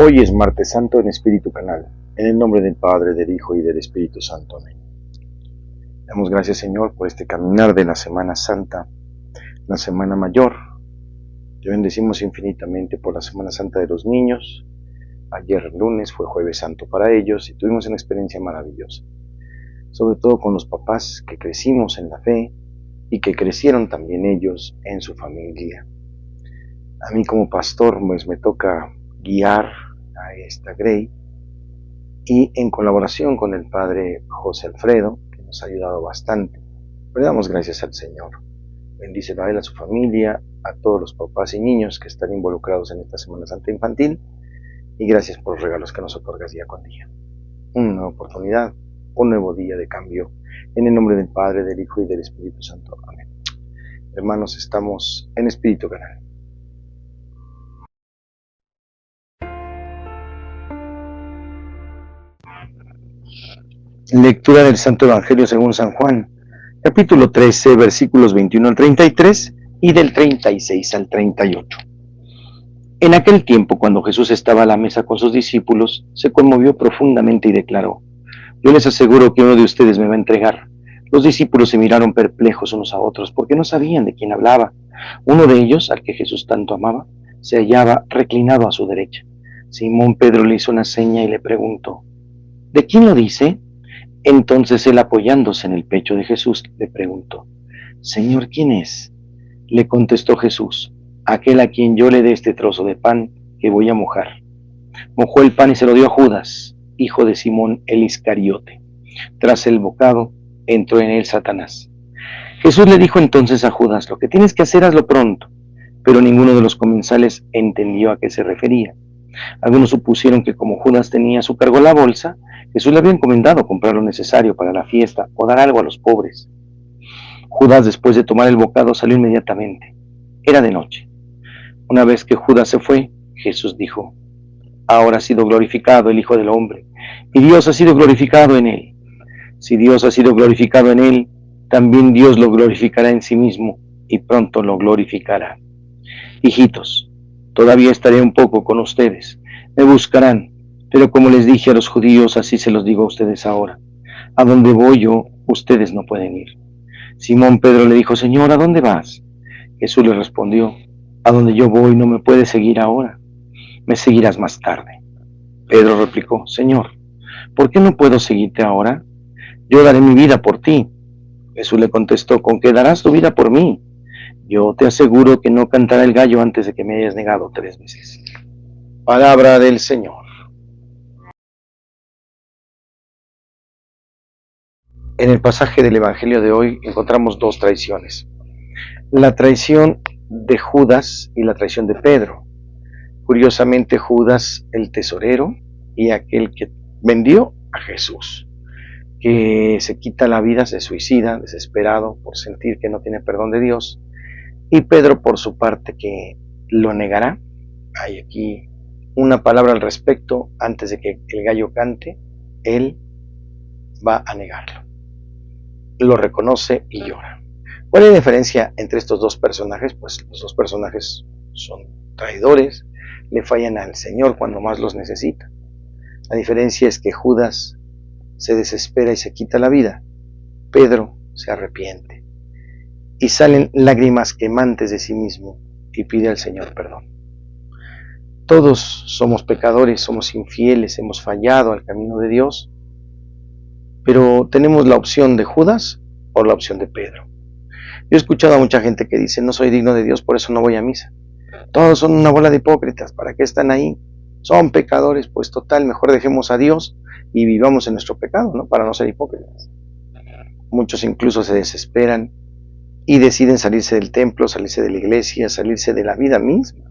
Hoy es Martes Santo en Espíritu Canal, en el nombre del Padre, del Hijo y del Espíritu Santo. Amén. Damos gracias, Señor, por este caminar de la Semana Santa, la Semana Mayor. Te bendecimos infinitamente por la Semana Santa de los niños. Ayer lunes fue Jueves Santo para ellos y tuvimos una experiencia maravillosa, sobre todo con los papás que crecimos en la fe y que crecieron también ellos en su familia. A mí como pastor pues me toca guiar a esta Grey y en colaboración con el padre José Alfredo, que nos ha ayudado bastante. Le damos gracias al Señor. Bendícelo a él, a su familia, a todos los papás y niños que están involucrados en esta Semana Santa Infantil, y gracias por los regalos que nos otorgas día con día. Una nueva oportunidad, un nuevo día de cambio, en el nombre del Padre, del Hijo y del Espíritu Santo. Amén. Hermanos, estamos en Espíritu Canal. Lectura del Santo Evangelio según San Juan, capítulo 13, versículos 21 al 33 y del 36 al 38. En aquel tiempo, cuando Jesús estaba a la mesa con sus discípulos, se conmovió profundamente y declaró: yo les aseguro que uno de ustedes me va a entregar. Los discípulos se miraron perplejos unos a otros porque no sabían de quién hablaba. Uno de ellos, al que Jesús tanto amaba, se hallaba reclinado a su derecha. Simón Pedro le hizo una seña y le preguntó: ¿de quién lo dice? Entonces él, apoyándose en el pecho de Jesús, le preguntó: Señor, ¿quién es? Le contestó Jesús: aquel a quien yo le dé este trozo de pan que voy a mojar. Mojó el pan y se lo dio a Judas, hijo de Simón el Iscariote. Tras el bocado, entró en él Satanás. Jesús le dijo entonces a Judas: lo que tienes que hacer, hazlo pronto. Pero ninguno de los comensales entendió a qué se refería. Algunos supusieron que como Judas tenía a su cargo la bolsa, Jesús le había encomendado comprar lo necesario para la fiesta o dar algo a los pobres. Judas, después de tomar el bocado, salió inmediatamente. Era de noche. Una vez que Judas se fue, Jesús dijo: ahora ha sido glorificado el Hijo del Hombre, y Dios ha sido glorificado en él. Si Dios ha sido glorificado en él, también Dios lo glorificará en sí mismo, y pronto lo glorificará. Hijitos, todavía estaré un poco con ustedes. Me buscarán, pero como les dije a los judíos, así se los digo a ustedes ahora. A donde voy yo, ustedes no pueden ir. Simón Pedro le dijo: Señor, ¿a dónde vas? Jesús le respondió: a donde yo voy no me puedes seguir ahora, me seguirás más tarde. Pedro replicó: Señor, ¿por qué no puedo seguirte ahora? Yo daré mi vida por ti. Jesús le contestó: ¿con qué darás tu vida por mí? Yo te aseguro que no cantará el gallo antes de que me hayas negado 3 veces. Palabra del Señor. En el pasaje del Evangelio de hoy encontramos 2 traiciones: la traición de Judas y la traición de Pedro. Curiosamente, Judas, el tesorero y aquel que vendió a Jesús, que se quita la vida, se suicida, desesperado por sentir que no tiene perdón de Dios. Y Pedro, por su parte, que lo negará. Hay aquí una palabra al respecto: antes de que el gallo cante, él va a negarlo. Lo reconoce y llora. ¿Cuál es la diferencia entre estos 2 personajes? Pues los 2 personajes son traidores, le fallan al Señor cuando más los necesita. La diferencia es que Judas se desespera y se quita la vida. Pedro se arrepiente y salen lágrimas quemantes de sí mismo y pide al Señor perdón. Todos somos pecadores, somos infieles, hemos fallado al camino de Dios, pero tenemos la opción de Judas o la opción de Pedro. Yo he escuchado a mucha gente que dice: no soy digno de Dios, por eso no voy a misa. Todos son una bola de hipócritas, ¿para qué están ahí? Son pecadores. Pues total, mejor dejemos a Dios y vivamos en nuestro pecado, ¿no? Para no ser hipócritas. Muchos incluso se desesperan y deciden salirse del templo, salirse de la iglesia, salirse de la vida misma.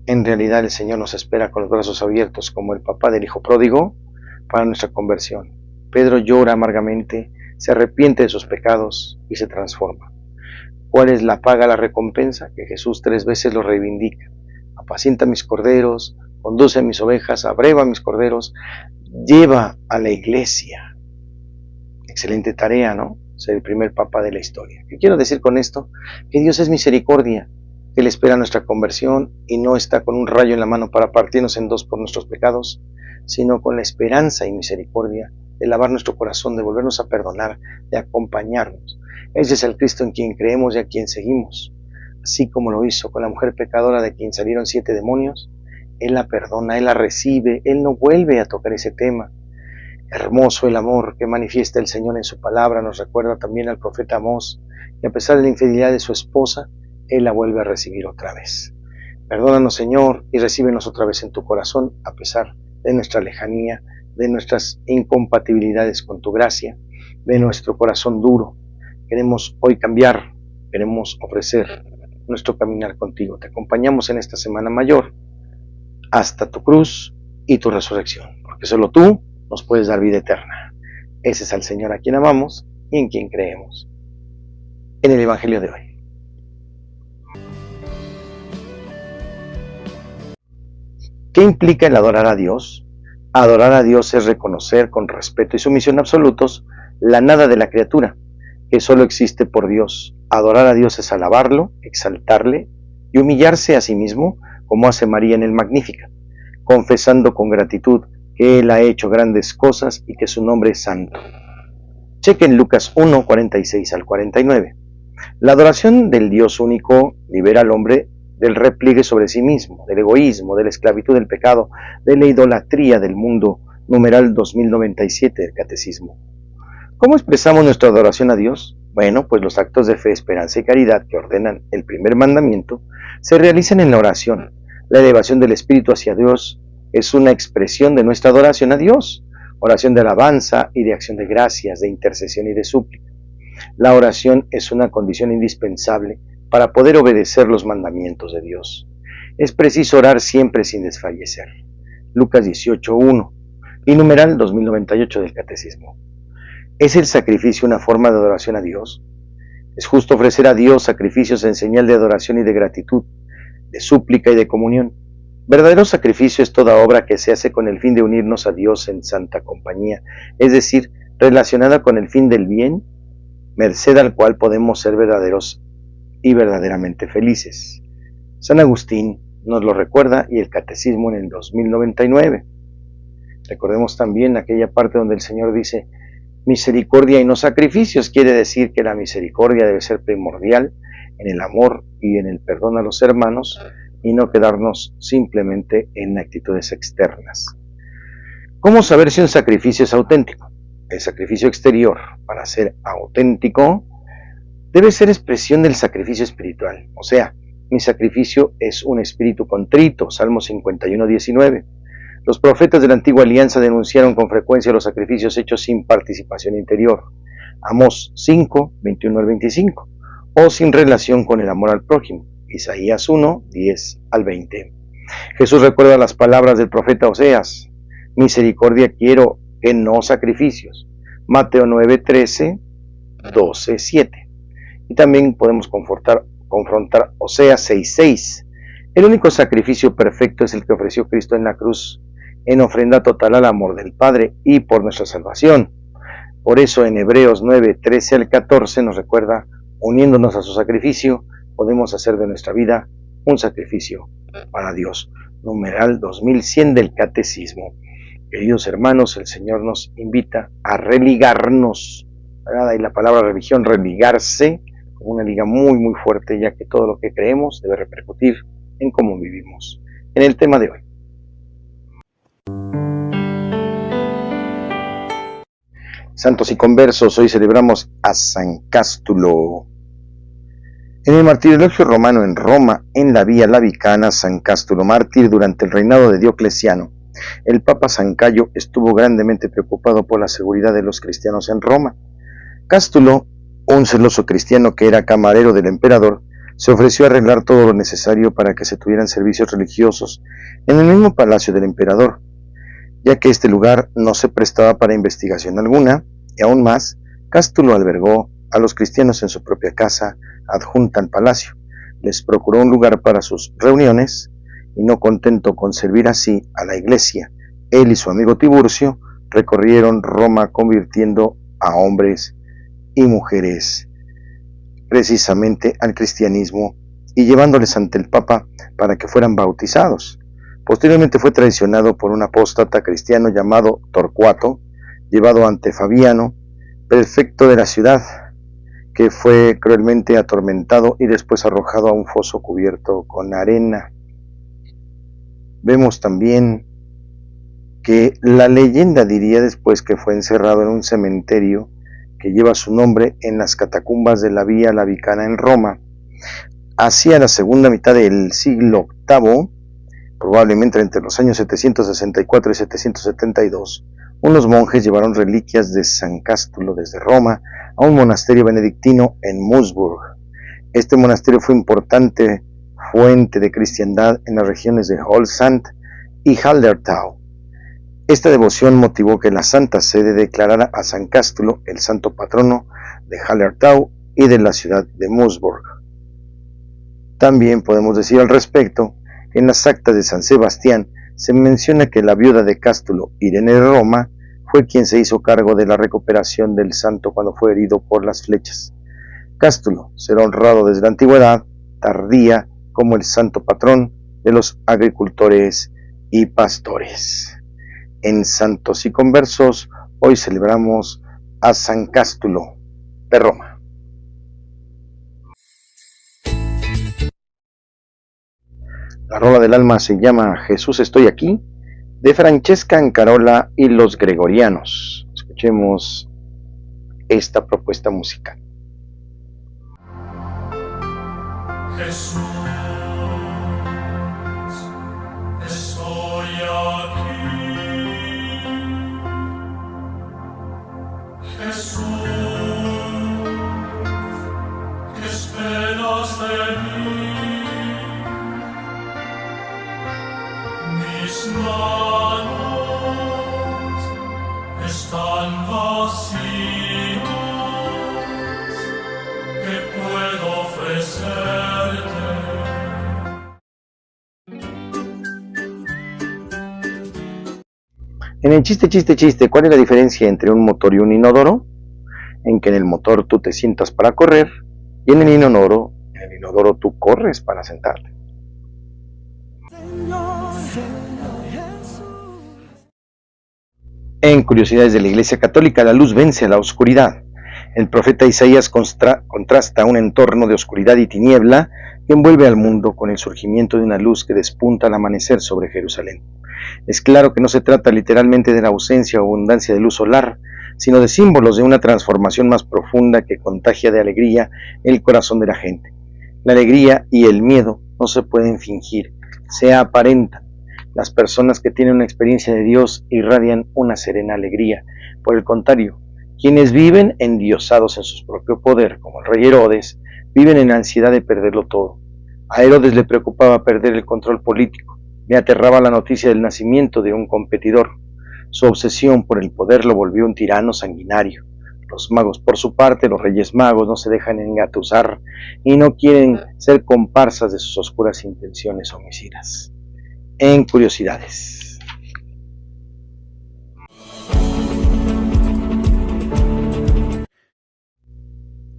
En realidad el Señor nos espera con los brazos abiertos, como el papá del hijo pródigo, para nuestra conversión. Pedro llora amargamente, se arrepiente de sus pecados y se transforma. ¿Cuál es la paga, la recompensa? Que Jesús 3 veces lo reivindica: apacienta mis corderos, conduce a mis ovejas, abreva a mis corderos, lleva a la iglesia. Excelente tarea, ¿no? Ser el primer papa de la historia. ¿Qué quiero decir con esto? Que Dios es misericordia. Él espera nuestra conversión y no está con un rayo en la mano para partirnos en dos por nuestros pecados, sino con la esperanza y misericordia de lavar nuestro corazón, de volvernos a perdonar, de acompañarnos. Ese es el Cristo en quien creemos y a quien seguimos. Así como lo hizo con la mujer pecadora de quien salieron 7 demonios, Él la perdona, Él la recibe, Él no vuelve a tocar ese tema. Hermoso el amor que manifiesta el Señor en su palabra. Nos recuerda también al profeta Amós, que a pesar de la infidelidad de su esposa, Él la vuelve a recibir otra vez. Perdónanos, Señor, y recíbenos otra vez en tu corazón, a pesar de nuestra lejanía, de nuestras incompatibilidades con tu gracia, de nuestro corazón duro. Queremos hoy cambiar, queremos ofrecer nuestro caminar contigo. Te acompañamos en esta semana mayor, hasta tu cruz y tu resurrección, porque solo tú nos puedes dar vida eterna. Ese es al Señor a quien amamos y en quien creemos. En el Evangelio de hoy. ¿Qué implica el adorar a Dios? Adorar a Dios es reconocer con respeto y sumisión absolutos la nada de la criatura, que solo existe por Dios. Adorar a Dios es alabarlo, exaltarle y humillarse a sí mismo, como hace María en el Magníficat, confesando con gratitud que Él ha hecho grandes cosas y que su nombre es santo. Chequen Lucas 1, 46 al 49. La adoración del Dios único libera al hombre del repliegue sobre sí mismo, del egoísmo, de la esclavitud del pecado, de la idolatría del mundo, numeral 2097 del Catecismo. ¿Cómo expresamos nuestra adoración a Dios? Bueno, pues los actos de fe, esperanza y caridad que ordenan el primer mandamiento se realizan en la oración. La elevación del espíritu hacia Dios es una expresión de nuestra adoración a Dios, oración de alabanza y de acción de gracias, de intercesión y de súplica. La oración es una condición indispensable para poder obedecer los mandamientos de Dios. Es preciso orar siempre sin desfallecer. Lucas 18:1 y numeral 2098 del Catecismo. ¿Es el sacrificio una forma de adoración a Dios? Es justo ofrecer a Dios sacrificios en señal de adoración y de gratitud, de súplica y de comunión. Verdadero sacrificio es toda obra que se hace con el fin de unirnos a Dios en santa compañía, es decir, relacionada con el fin del bien, merced al cual podemos ser verdaderos y verdaderamente felices. San Agustín nos lo recuerda y el Catecismo en el 2099. Recordemos también aquella parte donde el Señor dice: misericordia y no sacrificios. Quiere decir que la misericordia debe ser primordial en el amor y en el perdón a los hermanos y no quedarnos simplemente en actitudes externas. ¿Cómo saber si un sacrificio es auténtico? El sacrificio exterior, para ser auténtico, debe ser expresión del sacrificio espiritual. O sea, mi sacrificio es un espíritu contrito, Salmo 51:19. Los profetas de la antigua alianza denunciaron con frecuencia los sacrificios hechos sin participación interior, Amós 5:21 al 25, o sin relación con el amor al prójimo, Isaías 1:10 al 20. Jesús recuerda las palabras del profeta Oseas: misericordia quiero, que no sacrificios, Mateo 9:13, 12:7. Y también podemos confrontar Oseas 6:6. El único sacrificio perfecto es el que ofreció Cristo en la cruz, en ofrenda total al amor del Padre y por nuestra salvación. Por eso en Hebreos 9:13 al 14 nos recuerda: uniéndonos a su sacrificio, podemos hacer de nuestra vida un sacrificio para Dios. Numeral 2100 del Catecismo. Queridos hermanos, el Señor nos invita a religarnos, ¿verdad? Y la palabra religión, religarse, como una liga muy muy fuerte, ya que todo lo que creemos debe repercutir en cómo vivimos. En el tema de hoy: santos y conversos, hoy celebramos a San Cástulo. En el martirologio romano en Roma, en la Vía Lavicana, San Cástulo mártir durante el reinado de Diocleciano, el Papa San Cayo estuvo grandemente preocupado por la seguridad de los cristianos en Roma. Cástulo, un celoso cristiano que era camarero del emperador, se ofreció a arreglar todo lo necesario para que se tuvieran servicios religiosos en el mismo palacio del emperador, ya que este lugar no se prestaba para investigación alguna, y aún más, Cástulo albergó a los cristianos en su propia casa adjunta al palacio, les procuró un lugar para sus reuniones, y no contento con servir así a la iglesia, él y su amigo Tiburcio recorrieron Roma convirtiendo a hombres y mujeres precisamente al cristianismo y llevándoles ante el Papa para que fueran bautizados. Posteriormente fue traicionado por un apóstata cristiano llamado Torcuato, llevado ante Fabiano, prefecto de la ciudad, que fue cruelmente atormentado y después arrojado a un foso cubierto con arena. Vemos también que la leyenda diría después que fue encerrado en un cementerio que lleva su nombre en las catacumbas de la Vía Lavicana en Roma. Hacia la segunda mitad del siglo VIII, probablemente entre los años 764 y 772, unos monjes llevaron reliquias de San Cástulo desde Roma a un monasterio benedictino en Musburg. Este monasterio fue importante fuente de cristiandad en las regiones de Holzand y Hallertau. Esta devoción motivó que la Santa Sede declarara a San Cástulo el santo patrono de Hallertau y de la ciudad de Musburg. También podemos decir al respecto que en las actas de San Sebastián se menciona que la viuda de Cástulo, Irene de Roma, fue quien se hizo cargo de la recuperación del santo cuando fue herido por las flechas. Cástulo será honrado desde la antigüedad tardía como el santo patrón de los agricultores y pastores. En Santos y Conversos, hoy celebramos a San Cástulo de Roma. La rola del alma se llama Jesús estoy aquí, de Francesca Ancarola y los Gregorianos. Escuchemos esta propuesta musical. Jesús, estoy aquí. Jesús, ¿qué esperas de mí? Mis manos están vacías. ¿Qué puedo ofrecerte? En el chiste, ¿cuál es la diferencia entre un motor y un inodoro? En que en el motor tú te sientas para correr y en el inodoro tú corres para sentarte. En Curiosidades de la Iglesia Católica, la luz vence a la oscuridad. El profeta Isaías contrasta un entorno de oscuridad y tiniebla que envuelve al mundo con el surgimiento de una luz que despunta al amanecer sobre Jerusalén. Es claro que no se trata literalmente de la ausencia o abundancia de luz solar, sino de símbolos de una transformación más profunda que contagia de alegría el corazón de la gente. La alegría y el miedo no se pueden fingir, se aparentan. Las personas que tienen una experiencia de Dios irradian una serena alegría. Por el contrario, quienes viven endiosados en su propio poder, como el rey Herodes, viven en ansiedad de perderlo todo. A Herodes le preocupaba perder el control político, le aterraba la noticia del nacimiento de un competidor. Su obsesión por el poder lo volvió un tirano sanguinario. Los magos, por su parte, los reyes magos, no se dejan engatusar y no quieren ser comparsas de sus oscuras intenciones homicidas. En Curiosidades.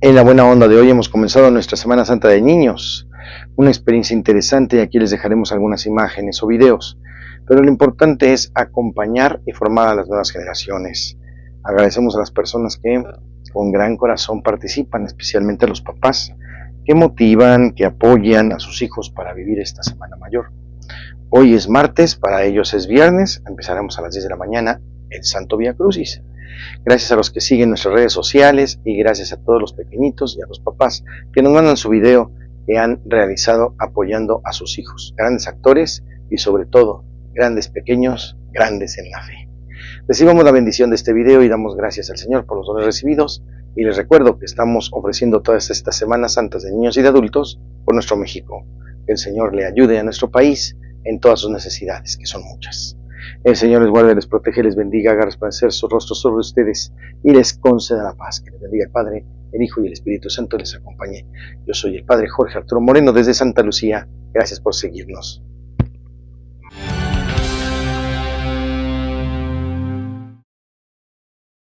En la buena onda de hoy hemos comenzado nuestra Semana Santa de Niños, una experiencia interesante y aquí les dejaremos algunas imágenes o videos, pero lo importante es acompañar y formar a las nuevas generaciones. Agradecemos a las personas que con gran corazón participan, especialmente a los papás, que motivan, que apoyan a sus hijos para vivir esta Semana Mayor. Hoy es martes, para ellos es viernes, empezaremos a las 10 de la mañana el Santo Vía Crucis. Gracias a los que siguen nuestras redes sociales y gracias a todos los pequeñitos y a los papás que nos mandan su video que han realizado apoyando a sus hijos, grandes actores y sobre todo grandes pequeños, grandes en la fe. Recibamos la bendición de este video y damos gracias al Señor por los dones recibidos y les recuerdo que estamos ofreciendo todas estas Semanas Santas de niños y de adultos por nuestro México. Que el Señor le ayude a nuestro país en todas sus necesidades, que son muchas. El Señor les guarde, les protege, les bendiga, haga resplandecer su rostro sobre ustedes y les conceda la paz. Que les bendiga el Padre, el Hijo y el Espíritu Santo les acompañe. Yo soy el Padre Jorge Arturo Moreno desde Santa Lucía. Gracias por seguirnos.